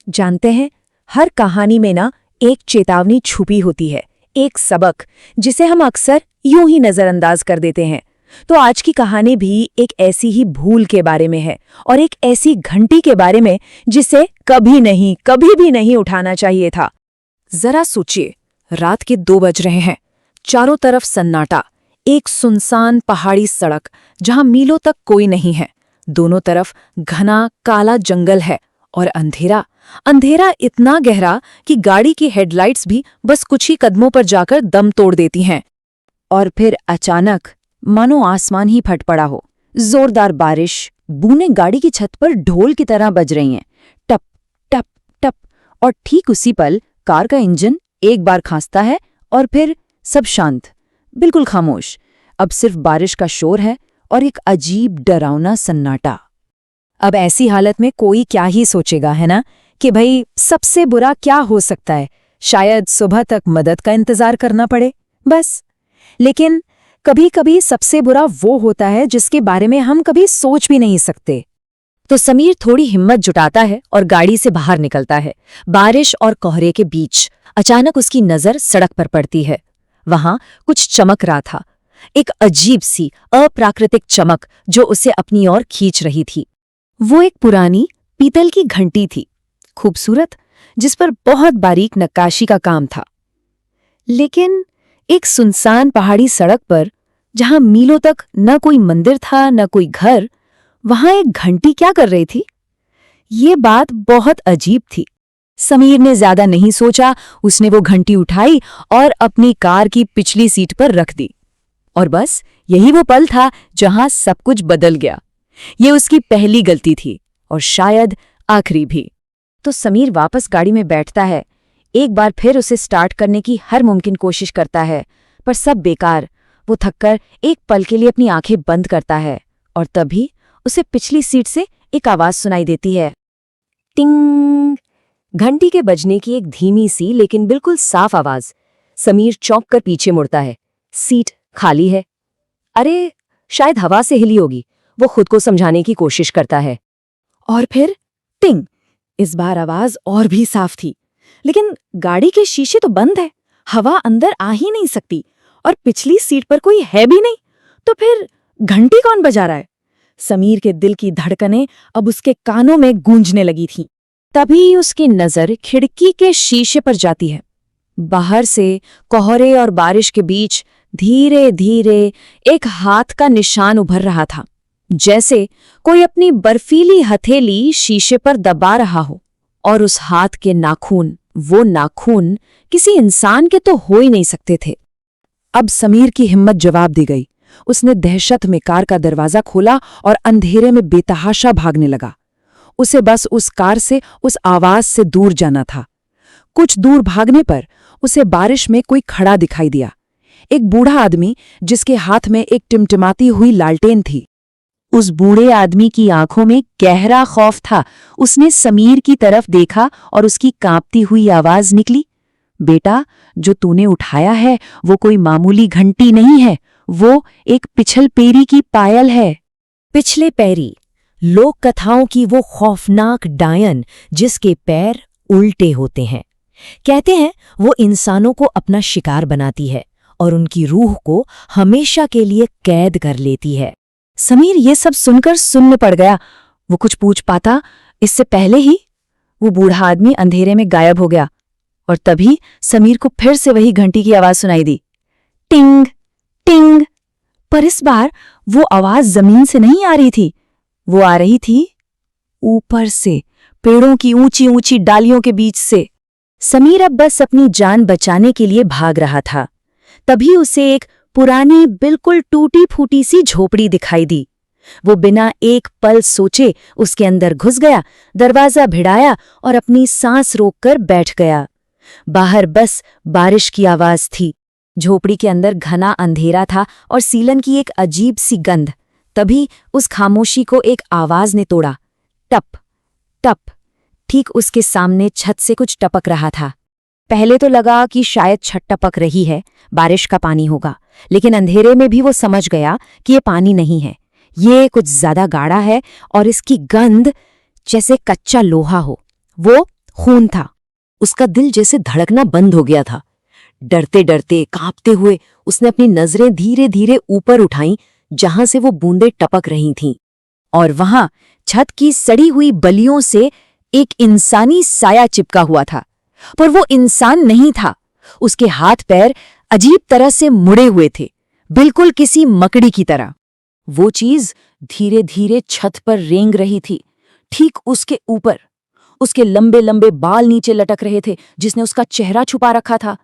जानते हैं, हर कहानी में ना एक चेतावनी छुपी होती है, एक सबक जिसे हम अक्सर यूं ही नजरअंदाज कर देते हैं। तो आज की कहानी भी एक ऐसी ही भूल के बारे में है और एक ऐसी घंटी के बारे में जिसे कभी भी नहीं उठाना चाहिए था। जरा सोचिए, रात के 2 बज रहे हैं, चारों तरफ सन्नाटा, एक सुनसान पहाड़ी सड़क जहां मीलों तक कोई नहीं है, दोनों तरफ घना काला जंगल है और अंधेरा इतना गहरा कि गाड़ी की हेडलाइट्स भी बस कुछ ही कदमों पर जाकर दम तोड़ देती हैं। और फिर अचानक मानो आसमान ही फट पड़ा हो। जोरदार बारिश, बूंदें गाड़ी की छत पर ढोल की तरह बज रही हैं, टप टप टप। और ठीक उसी पल कार का इंजन एक बार खांसता है और फिर सब शांत, बिल्कुल खामोश। अब सिर्फ बारिश का शोर है और एक अजीब डरावना सन्नाटा। अब ऐसी हालत में कोई क्या ही सोचेगा, है ना, कि भाई सबसे बुरा क्या हो सकता है, शायद सुबह तक मदद का इंतजार करना पड़े, बस। लेकिन कभी कभी सबसे बुरा वो होता है जिसके बारे में हम कभी सोच भी नहीं सकते। तो समीर थोड़ी हिम्मत जुटाता है और गाड़ी से बाहर निकलता है। बारिश और कोहरे के बीच अचानक उसकी नजर सड़क पर पड़ती है। वहां कुछ चमक रहा था, एक अजीब सी अप्राकृतिक चमक जो उसे अपनी ओर खींच रही थी। वो एक पुरानी पीतल की घंटी थी, खूबसूरत, जिस पर बहुत बारीक नक्काशी का काम था। लेकिन एक सुनसान पहाड़ी सड़क पर, जहां मीलों तक न कोई मंदिर था न कोई घर, वहां एक घंटी क्या कर रही थी? ये बात बहुत अजीब थी। समीर ने ज्यादा नहीं सोचा, उसने वो घंटी उठाई और अपनी कार की पिछली सीट पर रख दी। और बस यही वो पल था जहां सब कुछ बदल गया। ये उसकी पहली गलती थी और शायद आखिरी भी। तो समीर वापस गाड़ी में बैठता है, एक बार फिर उसे स्टार्ट करने की हर मुमकिन कोशिश करता है, पर सब बेकार। वो थककर एक पल के लिए अपनी आंखें बंद करता है और तभी उसे पिछली सीट से एक आवाज सुनाई देती है, टिंग। घंटी के बजने की एक धीमी सी लेकिन बिल्कुल साफ आवाज। समीर चौंक कर पीछे मुड़ता है, सीट खाली है। अरे शायद हवा से हिली होगी, वो खुद को समझाने की कोशिश करता है। और फिर टिंग। इस बार आवाज और भी साफ थी, लेकिन गाड़ी के शीशे तो बंद है, हवा अंदर आ ही नहीं सकती और पिछली सीट पर कोई है भी नहीं। तो फिर घंटी कौन बजा रहा है? समीर के दिल की धड़कनें अब उसके कानों में गूंजने लगी थीं। तभी उसकी नजर खिड़की के शीशे पर जाती है। बाहर से कोहरे और बारिश के बीच धीरे धीरे एक हाथ का निशान उभर रहा था, जैसे कोई अपनी बर्फीली हथेली शीशे पर दबा रहा हो। और उस हाथ के नाखून, वो नाखून किसी इंसान के तो हो ही नहीं सकते थे। अब समीर की हिम्मत जवाब दी गई। उसने दहशत में कार का दरवाजा खोला और अंधेरे में बेतहाशा भागने लगा। उसे बस उस कार से, उस आवाज से दूर जाना था। कुछ दूर भागने पर उसे बारिश में कोई खड़ा दिखाई दिया, एक बूढ़ा आदमी जिसके हाथ में एक टिमटिमाती हुई लालटेन थी। उस बूढ़े आदमी की आंखों में गहरा खौफ था। उसने समीर की तरफ देखा और उसकी कांपती हुई आवाज निकली, बेटा, जो तूने उठाया है वो कोई मामूली घंटी नहीं है, वो एक पिछल पैरी की पायल है। पिछले पैरी, लोक कथाओं की वो खौफनाक डायन जिसके पैर उल्टे होते हैं। कहते हैं वो इंसानों को अपना शिकार बनाती है और उनकी रूह को हमेशा के लिए कैद कर लेती है। समीर ये सब सुनकर सुन्न पड़ गया। वो कुछ पूछ पाता इससे पहले ही वो बूढ़ा आदमी अंधेरे में गायब हो गया। और तभी समीर को फिर से वही घंटी की आवाज सुनाई दी, टिंग टिंग। पर इस बार वो आवाज जमीन से नहीं आ रही थी, वो आ रही थी ऊपर से, पेड़ों की ऊंची ऊंची डालियों के बीच से। समीर अब बस अपनी जान बचाने के लिए भाग रहा था। तभी उसे एक पुरानी, बिल्कुल टूटी फूटी सी झोपड़ी दिखाई दी। वो बिना एक पल सोचे उसके अंदर घुस गया, दरवाजा भिड़ाया और अपनी सांस रोककर बैठ गया। बाहर बस बारिश की आवाज थी। झोपड़ी के अंदर घना अंधेरा था और सीलन की एक अजीब सी गंध। तभी उस खामोशी को एक आवाज ने तोड़ा, टप टप। ठीक उसके सामने छत से कुछ टपक रहा था। पहले तो लगा कि शायद छत टपक रही है, बारिश का पानी होगा, लेकिन अंधेरे में भी वो समझ गया कि ये पानी नहीं है, ये कुछ ज्यादा गाढ़ा है और इसकी गंध जैसे कच्चा लोहा हो। वो खून था। उसका दिल जैसे धड़कना बंद हो गया था। डरते डरते, कांपते हुए उसने अपनी नजरें धीरे धीरे ऊपर उठाईं, जहां से वो बूंदें टपक रही थीं। और वहां छत की सड़ी हुई बलियों से एक इंसानी साया चिपका हुआ था। पर वो इंसान नहीं था। उसके हाथ पैर अजीब तरह से मुड़े हुए थे, बिल्कुल किसी मकड़ी की तरह। वो चीज धीरे धीरे छत पर रेंग रही थी, ठीक उसके ऊपर। उसके लंबे लंबे बाल नीचे लटक रहे थे, जिसने उसका चेहरा छुपा रखा था।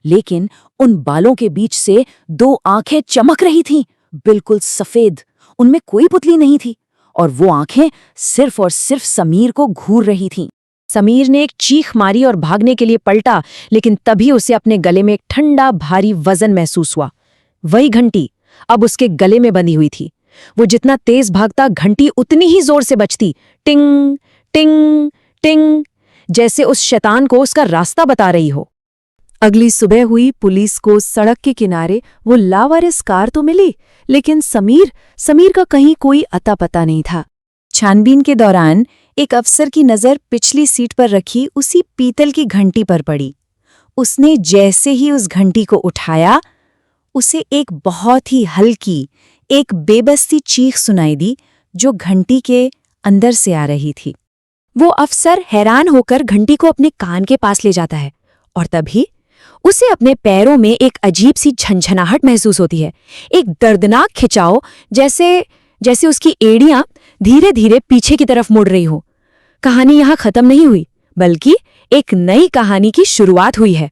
लेकिन उन बालों के बीच से 2 आंखें चमक रही थीं, बिल्कुल सफेद। उनमें कोई पुतली नहीं थी, और वो आंखें सिर्फ और सिर्फ समीर को घूर रही थीं। समीर ने एक चीख मारी और भागने के लिए पलटा, लेकिन तभी उसे अपने गले में एक ठंडा भारी वजन महसूस हुआ। वही घंटी अब उसके गले में बंधी हुई थी। वो जितना तेज भागता, घंटी उतनी ही जोर से बजती, टिंग टिंग टिंग, जैसे उस शैतान को उसका रास्ता बता रही हो। अगली सुबह हुई। पुलिस को सड़क के किनारे वो लावारिस कार तो मिली, लेकिन समीर का कहीं कोई अता पता नहीं था। छानबीन के दौरान एक अफसर की नजर पिछली सीट पर रखी उसी पीतल की घंटी पर पड़ी। उसने जैसे ही उस घंटी को उठाया, उसे एक बहुत ही हल्की, एक बेबस सी चीख सुनाई दी, जो घंटी के अंदर से आ रही थी। वो अफसर हैरान होकर घंटी को अपने कान के पास ले जाता है, और तभी उसे अपने पैरों में एक अजीब सी झंझनाहट महसूस होती है, एक दर्दनाक खिंचाव, जैसे उसकी एड़ियां धीरे धीरे पीछे की तरफ मुड़ रही हो। कहानी यहां खत्म नहीं हुई, बल्कि एक नई कहानी की शुरुआत हुई है।